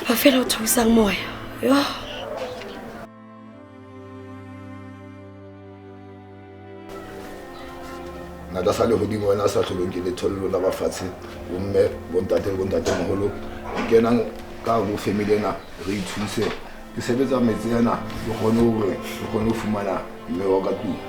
ba fela o theosang moya yo nada sa le hodimo wena sa tlholong ke le thollo la bafatshe bomme bontate moholo kenang ka go family ena re ithuse ke sebetsa metsi yana ke kgone ho fumana mme wa ka tlung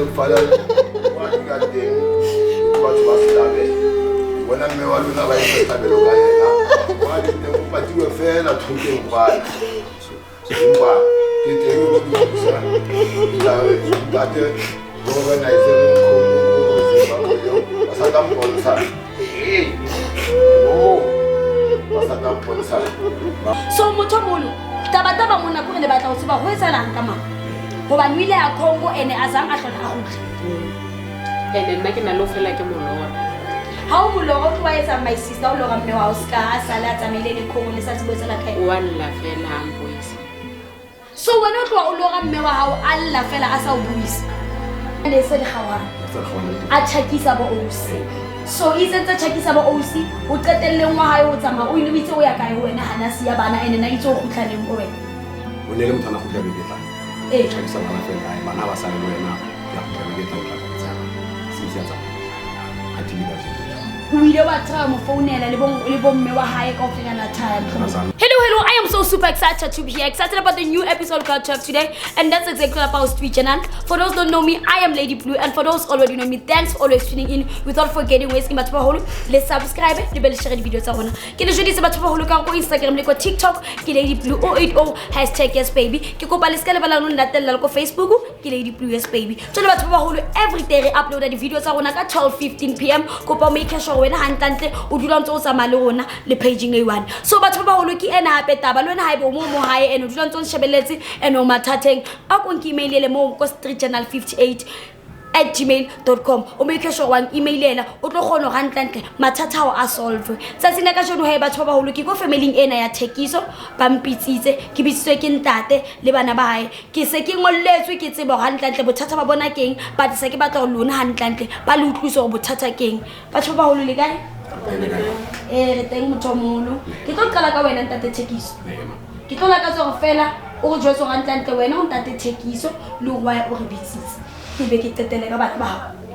stepfather what you got there what was that when I'm all in a life I will go why did you but you were fair at talking about Zumba get you that organizing Sadam Ponsa Sadam Ponsa so motomolo taba mona ko re le batla o tseba ho etsalang ka mama go ba nwile a Congo ene a zang a hlona a gutla ene nna ke na lo fela ke molora ha o molora o twa etsa my sister o lora mme wa o ska a sala tsamaile le Congo le sa tsebo tsela kae one la fela amboisa so wena o twa o lora mme wa hao a lla fela a sa o buisa ene se di khawana a tshakisa bo osi so izentse tshakisa bo osi o qetelleng wa hae o tsama o inibitse o ya kae wena hana siya bana ene na itse o gutlaneng go wena o ne le motho ana go tla beketla tshakisa bana fela bana ba sa le wena ya go tla beketla o tla tsama se se tsama a tliba o ile wa try mo founela le bomme wa hae ka o fela la time hello I am so super excited to be here excited about the new episode called Chef today and that's exactly about Twitch channel for those don't know me I am Lady Blue and for those already know me thanks for always tuning in without forgetting wasting batho ba holo le subscribe le bell share di video tsa rona ke le jodi se batho ba holo ka go Instagram le ko TikTok ke Lady Blue 080 #YesBaby ke kopa le ska le bala no latella le ko Facebook ke Lady Blue YesBaby tso le batho ba holo every day re upload di video tsa rona ka 12:15 PM kopa make sure wena hantle o dula ntse o tsama le rona le paging A1 so batho ba holo ke ena hape taba lona haebe o mo hae ene o dula ntse o shebeletse ene o mathateng a ko nke email le mo ko street channel 58@gmail.com o make sure wa emailela o tlo kgona go hantle mathata a solve tsatsi le ka jono hae batho ba holo ke go family ena ya Thekiso ba mpitsitse ke bitsitswe ke ntate le bana ba hae ke se ke ngolletswe ke tsebo hantle bothata ba bona keng ba tse ke batla go lona hantle ba le utlwiso go bothata keng batho ba holo le kae re teng mothomolo ke tlo qala ka wena ntate Thekiso ke tlo la ka tso fela o go jwetso gantle wena o ntate Thekiso le wa o re bitsitse ke be ke tetele ka bana ba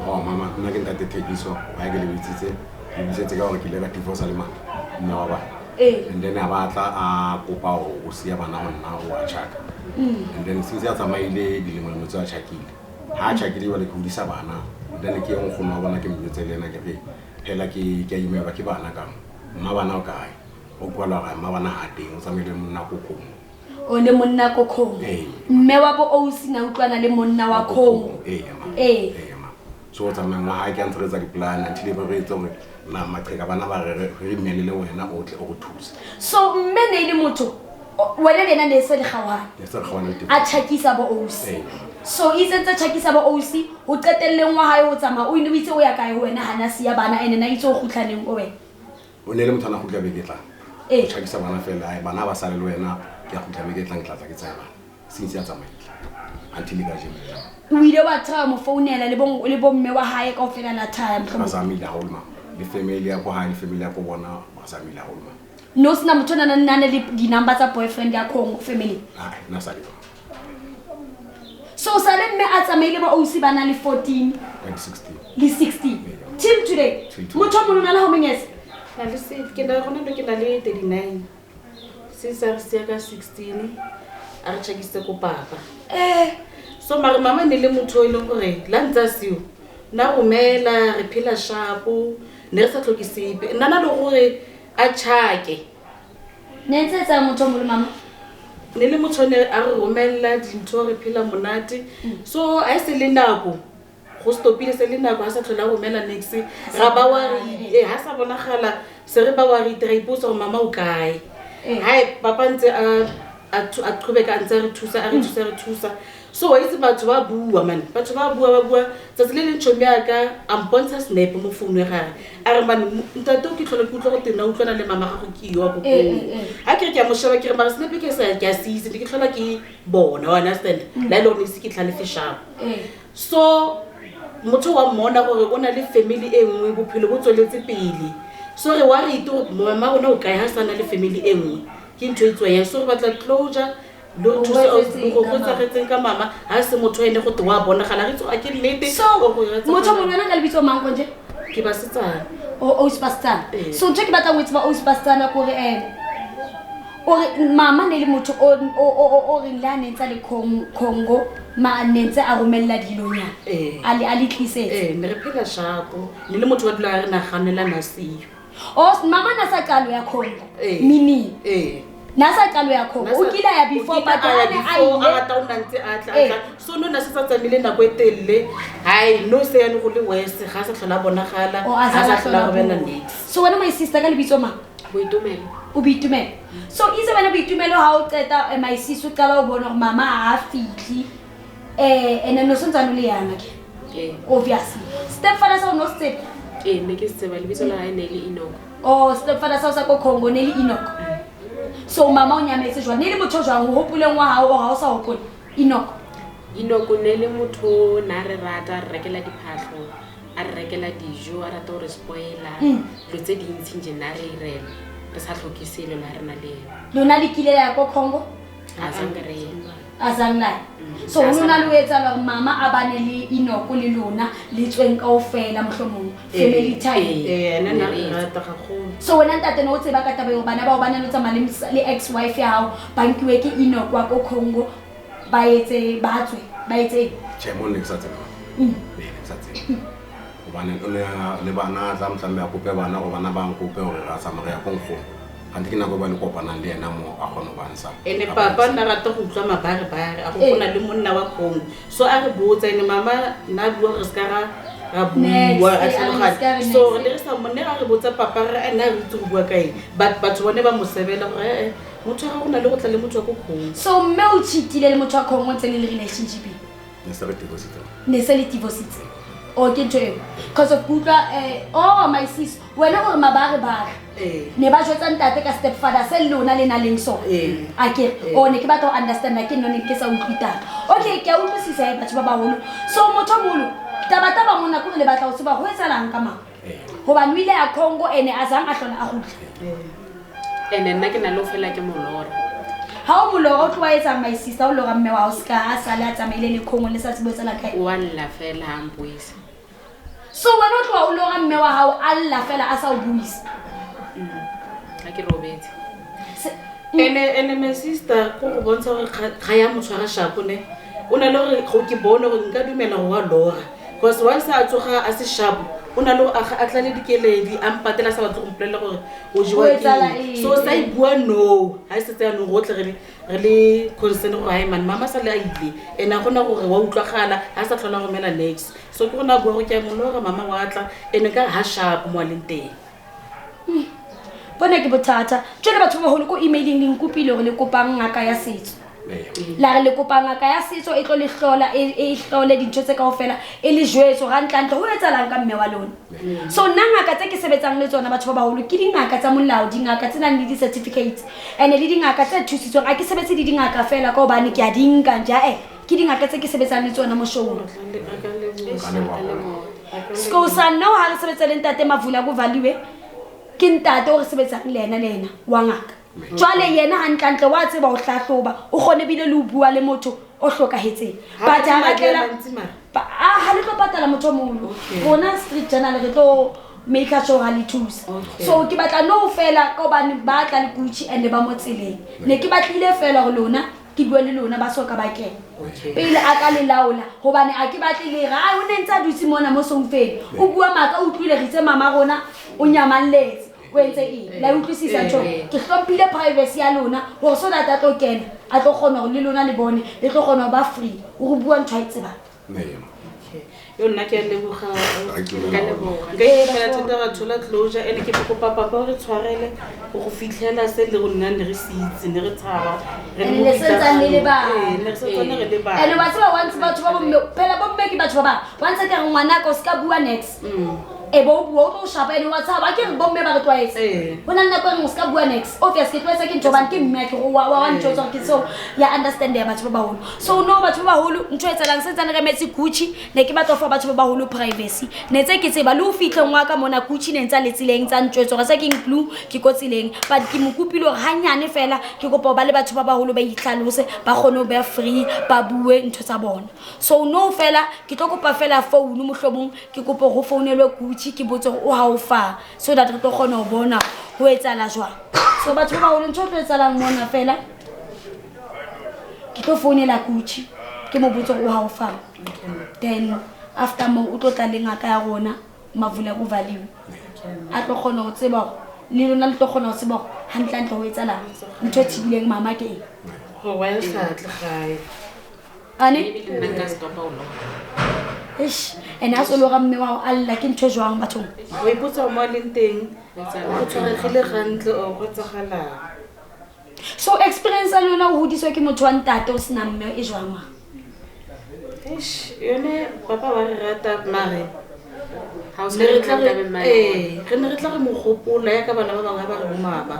oh mama nna ke ntate Thekiso ba ke le bitsitse ke bitsitse ka gore ke le ka divorce le mama nna wa ba and then a batla a kopa o sia bana go nna o a chaka and then since ya tsamaile dilemo le motse a chakile ha chakile ba le go disa bana then ke eng go nna bona ke mmetse le ena ke re hela ke imela ke bana ka mma bana o kae o kwala ga mma bana ha teng o tsamaile monna go kgomo o le monna go kgomo mme wa bo o sina utlwana le monna wa kgomo ma so tsamaya ngwa ha ke antsetsa di plan until ba re tsore na maqheka bana ba re mmele le wena o tle o go thusa so mme ne ile motho wena lena ne se le gawana a tshakisa bo osi so izentse tshakisa bo osi o qetelleng wa hae o tsama o inibitse o ya kae wena hana siya bana ene na itse o gutlaneng go wena o ne le motho ana go tla beketla tshakisa bana fela bana ba sa le wena ke go tla beketla ngtlatla ke tsaya since ya tsamaile until ka jeno o ile wa try mo founela le bomme wa hae ka o fela la time ba samile ha olma le family ya go ha le family ya go bona ba samile ha olma no sina motho nana le di number tsa boyfriend ya Congo family na sa le so sale mme a tsamaile ba osi bana le 14 and 16 le 16 till today motho mo nna la ho menyesa na le se ke na gona ndo ke na le 39 sisa se ka 16 a re tshakise go papa so mara mama ne le motho ile gore la ntsa sio na romela re phela shapo ne re sa tlokisipe nna le gore a tshake ne tsetsa motho mo le mama ne le motho ne a re romela dintho re phela monate so a se le nako go stopile se le nako ha sa tlhola go mela next ra ba wa ha sa bonagala se re ba wa re tira ipotsa go mama o kae hai papa ntse a qhubeka ntse re thusa so wa itse batho ba bua man batho ba bua tsa tsele le ntshomi aka amponsa snap mo phone ya gare a re man ntate o ke tlhola ke go tena utlwana le mama ga go kiwa go ha ke re ke a mo sheba ke re mara snap ke sa ke a sise ke tlhola ke bona wa understand la ile o se ke tlhale fisha so motho wa mmona gore o na le family e nngwe bophelo bo tsweletse pele so re wa re ito mama ona o kae ha sana le family e nngwe ke ntho e tswaya so re batla closure lo thusa go tsagetseng ka mama ha se motho ene go twa bona gala re tso a ke nnete so motho mo nna ka lebitso mang konje ke ba setsana o Sebastian so ntse ke batla go itse ba o Sebastian gore ore mama ne le motho o re la nentsa le Congo ma nentse a romella dilonya ali tlisetse ne re phela shapo ne le motho wa dula re naganela nasiyo mama na sa qalo ya Congo mini nasa qalo ya Congo o kila ya before but ane a ile ta unantse atla so no na se tsa tsamile nako etelle hai no se ya go le west ga sa tlhola bonagala ga sa tlhola go bena next so wena my sister ka lebitso ma Boitumelo o Boitumelo so itse bana Boitumelo ha o qeta my sister qala o bona mama a fitli ene no sontsana le yana ke obviously stepfather sa no step ne ke se ba lebitso la ene le Inoko stepfather sa ko Congo ne le Inoko so mama o nyametse jwa ne le motho jwang ho hopuleng wa hao ga o sa hopole Inoko ne le motho na re rata re rekela diphahlo a re rekela dijo a rata re spoiler lo tse dintsi nje na re irela re sa tlhokiselo la rena le lona le kile ya ko Congo azangla so lona lo etsa la mama a bane le Inoko le lona le tsweng kaofela mohlomong family time nna re rata ga go so wena ntate no tseba ka taba yo bana ba o bana lo tsama le ex wife ya hao bankiwe ke Inoko wa ko Congo ba etse chemo ne sa tsena sa tsena o bana le bana tla mtlambe ya kope bana go bana bang kope gore ra samare ya kongfo ante ke nako ba le kopana le ena mo a gone bansa ene papa nna rata go utlwa mabare a go gona le monna wa Congo so a re botsa ene mama na bua re ska ra bua a tlhoga so le re sa monna a re botsa papa re ena re itse go bua kae batho bone ba mo sebela gore motho ga gona le go tla le motho wa ko Congo so mme o chitile le motho wa Congo ntse le relationship ne sa le divorce okay tjhe because of kutla my sis wena gore mabare ne ba jwetsa ntate ka stepfather se lona le na leng so ake ne ke batla go understand ke none ke sa utlwita okay ke a utlwisisa batho ba baholo so motho molo taba mona go le batla go tseba go etsalang ka mama go ba nwile ya Congo ene a zang a hlola a gutla ene nna ke na lo fela ke molora ha o molora o tloa etsa my sister o lora mme wa o ska a sala tsamaile le Congo le sa tsebetsela kae wa lla fela ampuisa so wena o tloa o lora mme wa hao a lla fela a sa o buisa a ke robetse ene my sister go go bontsha gore ga ya motshwara shapo ne o na le gore go ke bone gore nka dumela go wa lora because once a tsoga a se shapo o na le a tla le dikeledi a mpatela sa batho go mpolelela gore o jiwa ke so sa I bua no ha se tsa no go tle re le concern go ha man mama sa le a ile ena gona gore wa utlwagala ha sa tlhola go mela next so ke gona bua go ke molora mama wa tla ene ka ha sharp mo le teng bona ke bothata tšele batho ba holo ko emailing le nkopile gore le kopang ngaka ya setso la re le kopang ngaka ya setso e tlo le hlola e hlole dintho tse kaofela e le jwetso ga ntlantle ho etsalang ka mme wa lona so nna ngaka tse ke sebetsang le tsona batho ba baholo ke dingaka tsa molao dingaka tse nang le di-certificates ene le dingaka tse thusitsweng a ke sebetse le dingaka fela ka hobane ke a dinka ke dingaka tse ke sebetsang le tsona mo showong skosa nna o ha re sebetsa le ntate Mavula go valiwe ke ntate o re sebetsang le ena wa ngaka jwale yena hantlantle wa tseba o hlahloba o gone bile le o bua le motho o hlokahetseng but ha le tlo patala motho molo bona street journal re tlo make sure ha le thusa so ke batla no fela ka hobane ba tla le Gucci and ba mo tseleng ne ke batlile fela go lona ke bua le lona ba soka ba kena pele a ka le laola hobane a ke batlile ga o ne ntsa dutse mona mo songfedi o bua maka o tlile ritse mama rona o nyamalletse wentse la utlwisisa tjo ke hlompile privacy ya lona go so that a tlo kena a tlo gona go le lona le bone le tlo gona ba free o go bua ntwa itse ba yo nna ke a leboga nka ipela thata ga thola closure and ke kopa papa re tshwarele go fitlhela se le go nna ne re se itse ne re tshaba re le ba ene ba tsaba once batho ba bomme pela bomme ke batho ba once ka ngwana ka o ska bua next bo bua o shapa ene wa tsaba ke re bomme ba re twaetse bona nna kwa ngo ska bua next obviously twaetse ke ntobang ke mme ke wa ntotso ke so ya understand ya batho ba baholo so no batho ba baholo ntho etsalang se tsana ka metsi Gucci ne ke batla fa batho ba baholo privacy ne tse ke tseba le o fitlhe ngwa ka mona Gucci ne ntsa letsileng tsa ntwetso ga sa ke include ke kotsileng but ke mokupile gore hanyane fela ke kopa ba le batho ba baholo ba itlhalose ba gone ba free ba bue ntho tsa bona so no fela ke tlo kopa fela phone mohlomong ke kopa go founelwe Gucci ke botse o ha o fa so that re tlo gone go bona ho etsala jwa so batho ba baholo ntho tlo etsalang mona fela ke tlo founela Gucci ke mo botse o ha o fa then after mo o tlo tla le ngaka ya rona mavula go value a tlo gone go tseba le lona le tlo gone go tseba hantlantle ho etsala ntho thibileng mama ke go wa sa tle gae ane nka se topa ulo ish ena so lo ga mme wa alla ke ntho jwang bathong o ipotsa mo le nteng o tshwaregile gantle o go tsagala so experience a lona o hodiswa ke motho wa ntate o sena mme e jwang ish yone papa wa re rata mare ha o se re tla be mai re ne re tla re mo gopola ya ka bana ba bangwe ba re bo mama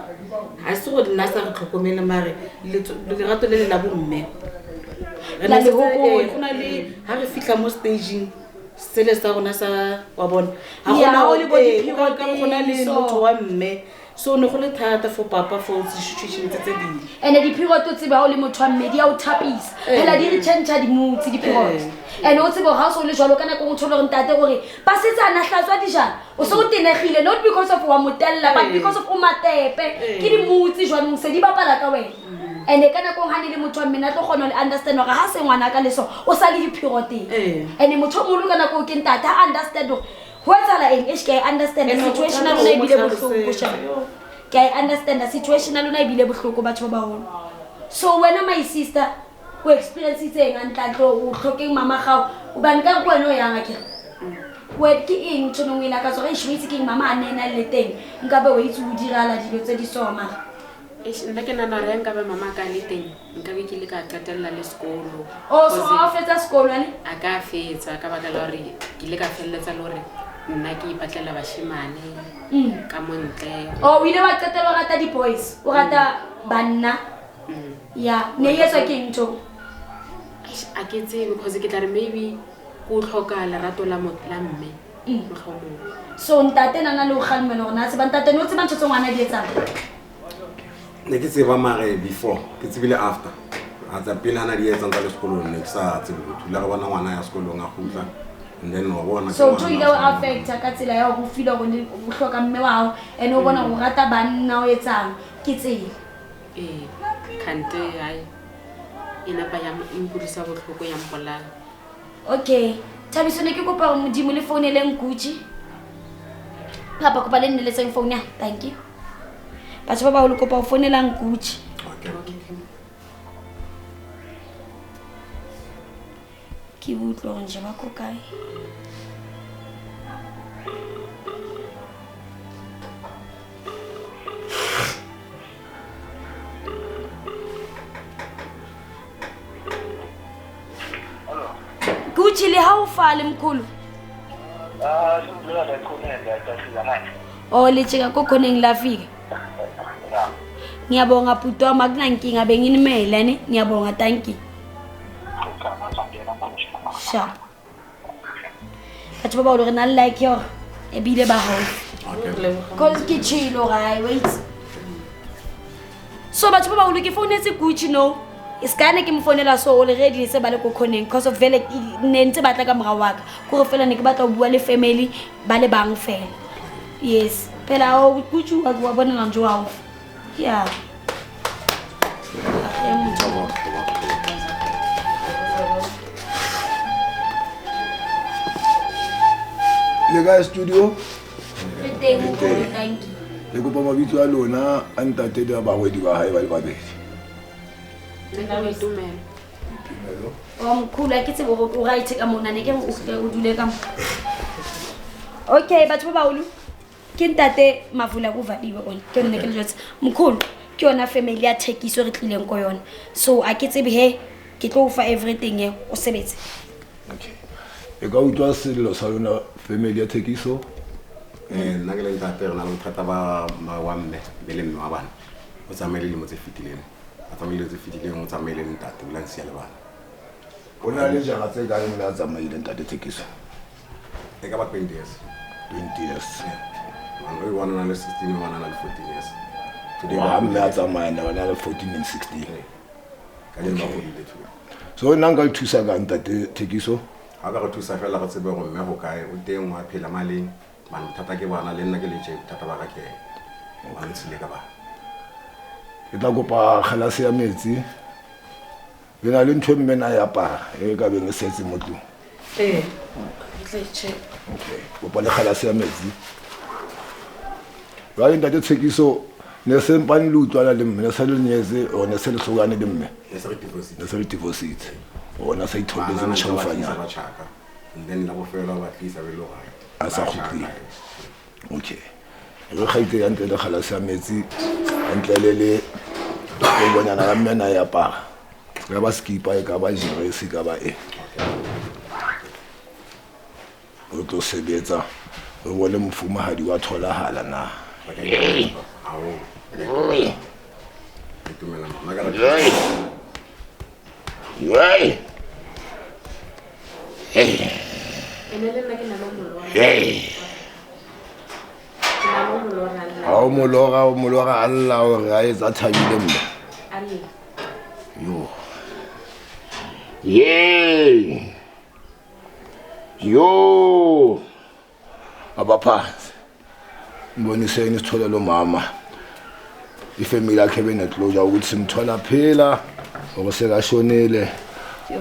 ha se go dina sa re tlhokomele mare le rato le la bomme re na le gona le ha re fitla mo staging sele sa rona sa wa bona ha gona le body ka gona le motho wa mme so ne go le thata for papa for situation tse ding ene di piroto tse ba o le motho wa mme di a o thapisa hela di re change di mutsi di piroto ene o tsebo ha o so le jwalo kana go tshola re ntate gore ba setsana hlatswa dijana o so o tenegile not because of wa motella but because of o matepe ke di mutsi jwanong se di bapala ka wena ene kana go ha ne le motho wa mme na tlo gona le understand gore ha se ngwana ka leso o sa le di pirote ene motho mo lu kana go ke ntate understand ho etsala eng ke understand the situation lona e bile bohloko sha ke understand the situation lona e bile bohloko batho ba baholo so wena my sister o experience itseng antlatlo o hlokeng mama gao o ba nka go wena o yang akere we ke eng tsonong ila ka tsore ishwitse ke mama a nena le teng nka be o itse o dirala dilo tse di soma nna ke nana re nka be mama ka le teng nka be ke le ka qetella le sekolo so a fetsa sekolo ne a ka fetsa ka baka la hore ke le ka felletsa le hore nna ke ipatlela bashimane ka montle o ile wa qetela o rata di boys o rata banna ya ne yetsa ke ntho a ke tsebe because ke tla re maybe go tlhoka lerato la mme mohlomong so ntate nana le o kgalmela gore na se bantate no tse bantse ngwana di etsang ne ke tseba mare before ke tsebile after a tsa pele hana di etsang tsa le sekolong ne ke sa tsebe go thula ga bona ngwana ya sekolong a khutla and then wa bona so to ile o affect ka tsela ya go feel go le go hloka mme wa hao ene o bona go rata banna o etsang ke tsela kante ai ina pa ya impurisa botlhoko ya mpola okay Thabiso ne ke kopa go modimo le phone le Gucci papa kopa le nne le tseng phone ya thank you batho ba ba o kopa go founela Gucci ke butlo nje ba ko kae Gucci le ha o fa le mkhulu sindlela lekhoneni yatasiza o le tshika kokhoneng la fika ngiyabonga bhuti wami akunankinga benginimela ne ngiyabonga thank you sha batho ba ba le rena like yo e bile ba hao cause ke chilo gai wait so batho ba ba le ke founetse Gucci no iskane ke mfonela so o le ready se ba le kokhoneng cause of vele ne ntse batla ka mora waka go re fela ne ke batla go bua le family ba le bang fela yes phela o Gucci wa bona la njwa yeah le ka studio thank you le kopa mabitso a lona a ntate da bagwedi ba hae ba le babedi nna le tumela Mkhulu a ke tsebe o right ka mona ne ke o dule ka mo. Okay batho ba baulu ke ntate Mavula ku vadiwe on ke nne ke le jotse mkhulu ke yona family ya Thekiso re tlileng ko yona so a ke tsebe he ke tlo fa everything e o sebetse. Okay e ka utlwa sello sa lona family ya Thekiso nna ke le ntate rena le thata ba wa mme le le mme wa bana o tsamaile le mo tse fitileng a tsamaile tse fitileng o tsamaile le ntate bula nsia le bana ona le jara tse ka mme a tsamaile ntate Thekiso e ka ba 20 years 20 years one na le 16 one na le 14 years today ba mme a tsamaya na le 14 and 16 ka le ba godile tu so nna nka thusa ka ntate Thekiso ha ba go thusa fela go tsebe go mme go kae o teng wa phela maleng bana thata ke bana le nna ke le tse thata ba ka ke wa ntsile ka ba ke tla kopa kgalase ya metsi le na le ntho mme na ya pa e ka beng setse motlo tle check okay kopa le kgalase ya metsi ba le ntate Thekiso ne se mpane le utlwana le mme ne se le nyeze o ne se le sogane le mme ne se re divorce ona sa itholetse motšhaofanya ba tšhaka then la bofelo ba tlisa be lo gae a sa khutli okay re gaite ya ntle le kgalase ya metsi ntle le go bonyana ga mmena ya pa ga ba skipa e ka ba jire se ka ba e o tlo sebetsa o bone mfumahadi wa tholahala na Yay! Hey! o molora alla o re a etsa thabile mme yo yo abaphansi mboniseni sithola lo mama ifamily yakhe beneclosure ukuthi simthola phela okusekashonile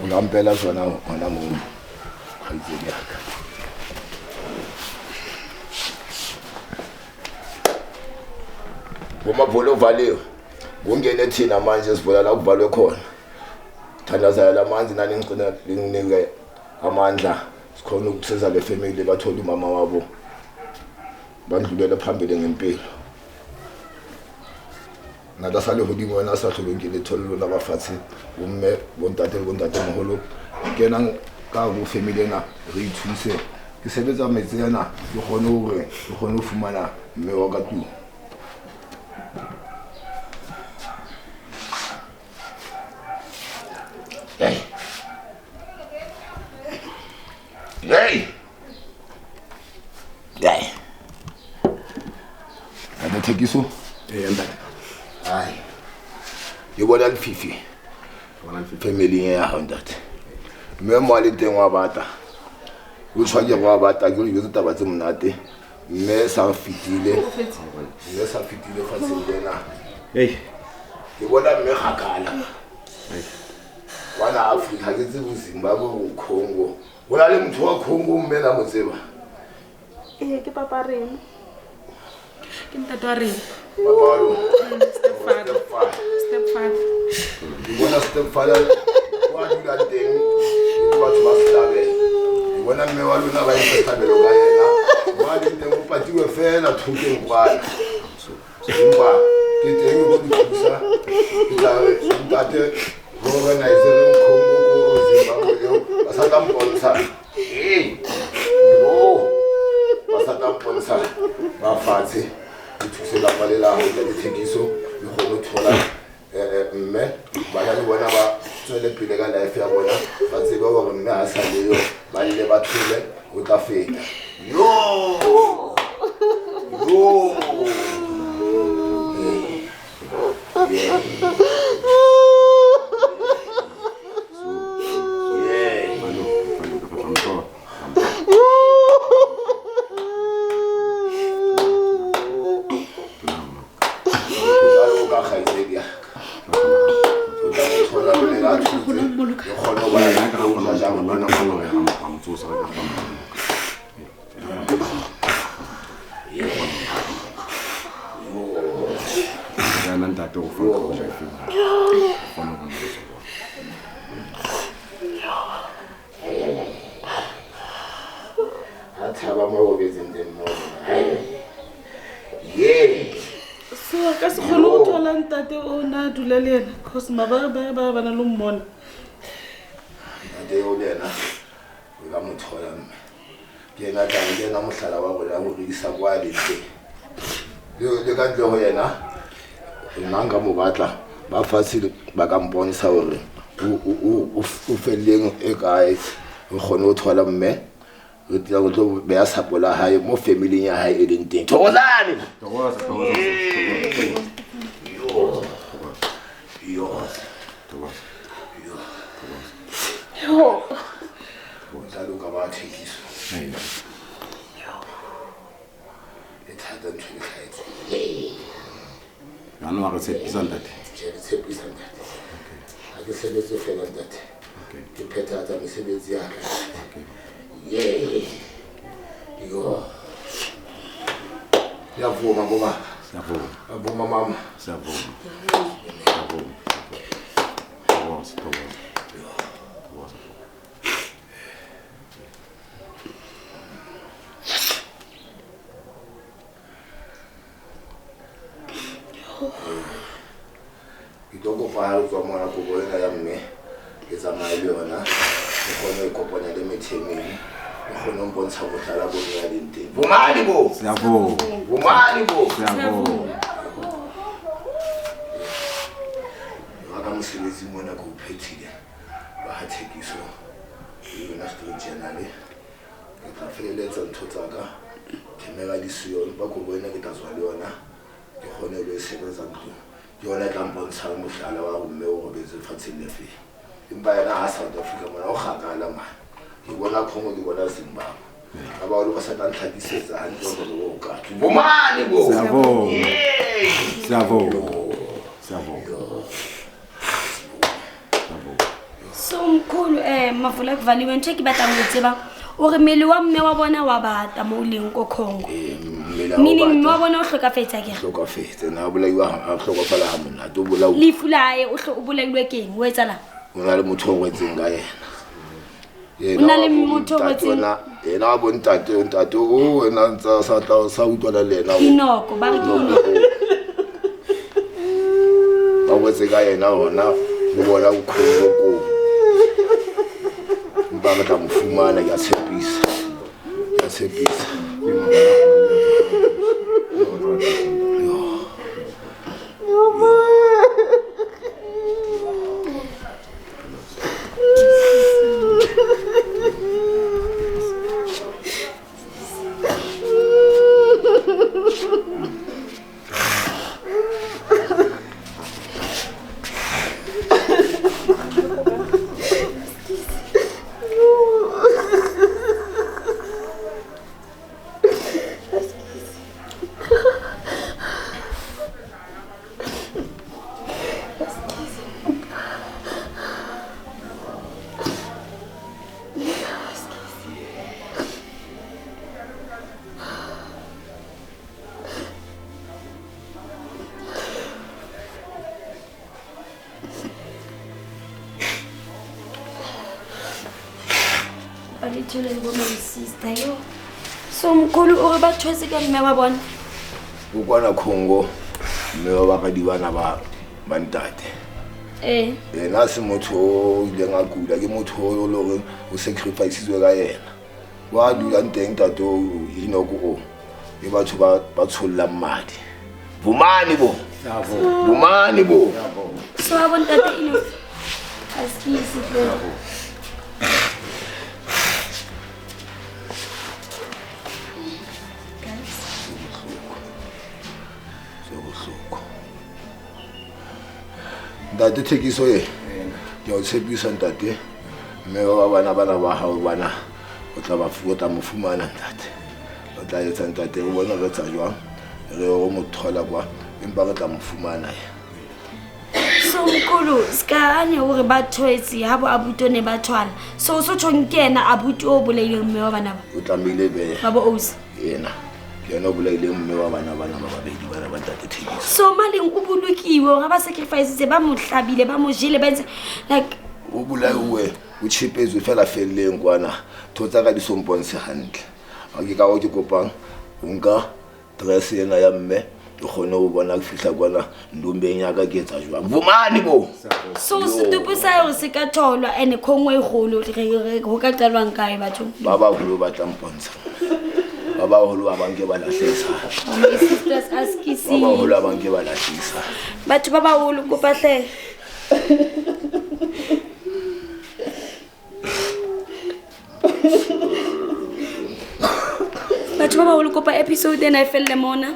ngampela zona ngona mungu khayizeli yakhe bomavolo valiwe kungene thina manje sivola la kuvalwe khona thandazela lamanzi nani ngicina linginike amandla sikhona ukusiza le family bathola umama wabo bandlulela phambili ngempilo nada sale hodimo wena sa tlhobengile thololo la bafatshe bomme bontate moholo kena ka go family ena re ithuse ke sebetsa metsi yana ke kgone hore ke kgone ho fumana mme wa ka tu Ada Thekiso ntate ai yo bona le fifi family ya ha ntate mme mo le teng wa bata o tshwanye go bata ke yo taba tse monate mme sa fitile fa se lena ke bona mme gakala wana Africa ke tse bo Zimbabwe o Congo bona le motho wa Congo mme na motseba ke papa reng ke ntate wa reng Papalo stepfather bona stepfather wa dula teng ke batho ba stabe bona mme wa lona ba itstabelo ka yena ba le teng o patiwe fela thukeng kwana simba ke teng go dithusa ke tla ntate organizer Congo ko Zimbabwe ba sa tampontsha tampontsha ba fatshe thuse la palela ho ya Thekiso le go thola mme ba le bona ba tswele pele ka life ya bona ba tseba gore mme a sa le yo ba le ba thule o tla feta yo thaba mo be zinde mo yeah so ka se khone go thola ntate o na dula le yena cause mababa ba bana lo mmona ntate o lena o ga mothola mme ke na tla ngena mohlala wa go la go isa kwa le le ka tle go yena nanga mo batla ba fasile ba ka mponisa hore o felleng e kae o khone o thola mme o tla go tlo be ya sapola hae mo family ya hae e leng teng thokozane yo Gonzalo ka ba thekiso e thata ntho e khaetse Ano wa re tshepisa ntate. Tshepisa ntate. Ha ke sebetse fela ntate. Ke pheta tsa mesebetsi ya ka. Yeah. Yo. Ya vuma baba. Siyavuma. Avuma mama. Siyavuma. Itoko fa o tswa mona go boela ya mme ke tsamaya le yona ke gone go kopanya le methemeng ke gone go bontsha botlala bo ya dinteng bumali bo Siyavuma. bumali bo Siyavuma. ga mosebetsi mona go phethile ba ha thekiso yona street journal ke tla feleletsa ntho tsaka ke mera di siyo ba go bona ke tswa le yona ke gone le sebetsa ntlo yona tla mpontsha mohlala wa go mme o robetse fatseng le fe empa yena ha South Africa mona o gakala man ke bona khongo ke bona Zimbabwe ba ba lo sa tla tlhadisetsa hantle go ka bomane bo Siyavuma. Siyavuma. Siyavuma. So mkhulu mafula kuvaliwe ntho ke batla go tseba o re mele wa mme wa bona wa bata mo leng ko Congo meaning mme wa bona o hlokafetsa ke hlokafetse na bolaiwa a hlokafala ha mona to bolao lifulae o bolailwe keng o etsala o na le motho o ngwetseng ga yena o na le motho o ngwetseng yena wa bontate o wena ntsa sa utlwana le yena inoko ba re ke inoko ba ngwetse ga yena hona go bona go khongo ko ba ga tla mfumana ya tshepisa sister so mkhulu o re ba tshwetse ka mme wa bona o kwana Congo mme wa ba di bana ba ntate yena se motho o ile nga kula ke motho o lo re o sacrifice ka yena wa dula nteng tato inoko o e batho ba tsholla mmadi bumani bo bumani bo so wa bona tate ino askisi flo ntate thekiso ye ke o tshepisa ntate mme wa bana ba hao bana o tla ba futa mofumana ntate o tla etsa ntate o bona re tsa jwang re o mothola kwa empa re tla mofumana so mkhulu ska ane hore ba tshwetse ha bo abuto ne ba tshwana so tshongkena abuto o bolaile mme wa bana ba o tlamile be ba bo osi yena yena o bolaile mme wa bana ba babedi bana ba ntate thekiso so maleng o bolokiwe ga ba sacrifice ba mo hlabile ba mo jile ba ntse like o bolaiwe o chipetswe fela felleng kwana thotsa ka disomponse hantle ke ka go ke kopang o nka dress ena ya mme o kgone go bona ke fihla kwana ndombeng ya ka ke etsa jwang bomane bo so setupu sa hore se ka tholwa ene khongwe e golo go ka qalwang kae batho ba bagolo ba tlampontsha ba bagolo ba banke ba lahlisa my sisters askisi ba bagolo ba banke ba lahlisa batho ba bagolo kopa hle batho ba bagolo kopa episode ena e felle mona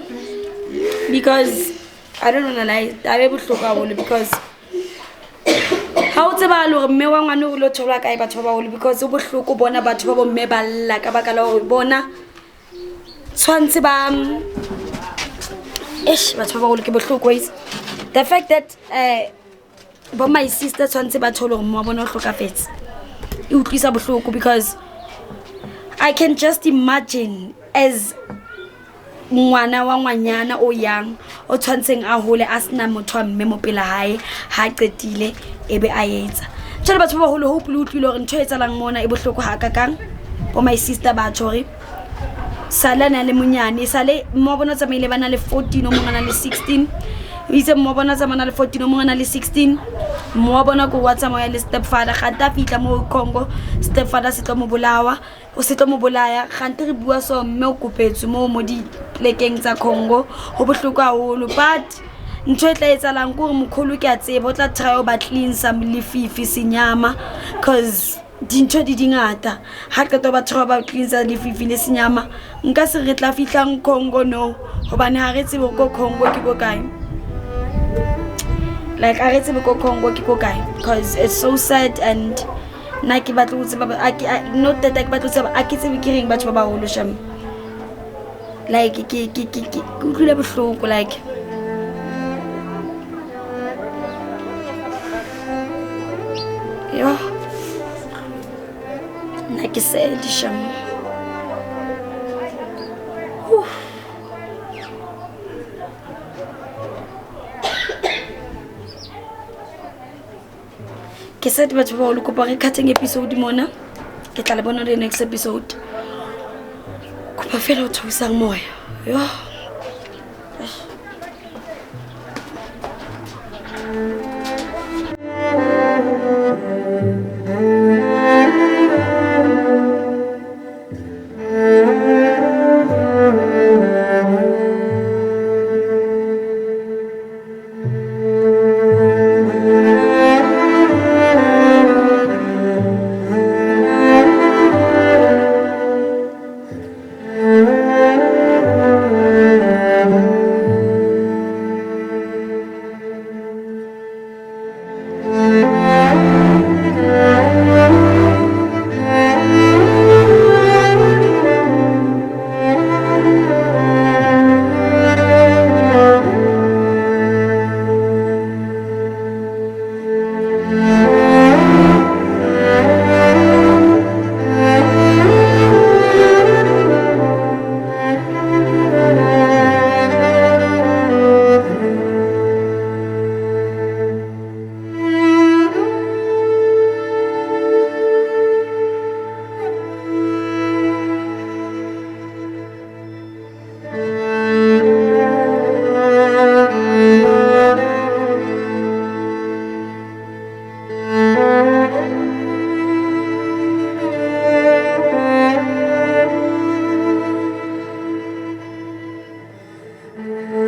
because I don't wanna lie tabe bohloka holo because how tseba lo mme wa ngwane o lo thola kae batho ba bagolo because o bohloko bona batho ba bomme ba lla ka baka la hore bona tshwantse ba batho ba bagolo ke bohloko is the fact that but my sister tshwantse ba thola hore mo bona o hlokafetse e utlwisa bohloko because I can just imagine as ngwana wa ngwanyana o yang o tshwantseng a hole a sena motho wa mme mo pela hae ha qetile ebe a etsa tshela batho ba holo hope le utlwile hore ntho etsalang mona e bohloko ha kakang bo my sister ba tshore sala na le munyane sale mo bona tsamaile bana le 14 o mongana le 16 itse mo bona tsamana le 14 o mongana le 16 mo bona ko watsa mo ya le stepfather gata fitla mo Congo stepfather se tlo mo bolawa o se tlo mo bolaya gante re bua so mme o kopetse mo di plekeng tsa Congo ho bohloko haholo but ntho e tla etsalang gore mokholo ke a tseba o tla try o ba cleansa lefifi senyama cause dintho di dingata ha qeto ba try ba cleansa lefifi le senyama nka se re tla fitlang Congo no hobane ha re tsebe ko Congo ke go kae like I retse ko Congo ke go kae because it's so sad and na ke batla go tseba not that ke batla go tseba a ke tsebe ke reng batho ba ba holo sham like ke utlwile bohloko like yo na ke sad sham ke said batho ba holo kopa re cutting episode mona ke tla le bona the next episode kopa fela o thusang moya yo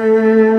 Mm-hmm.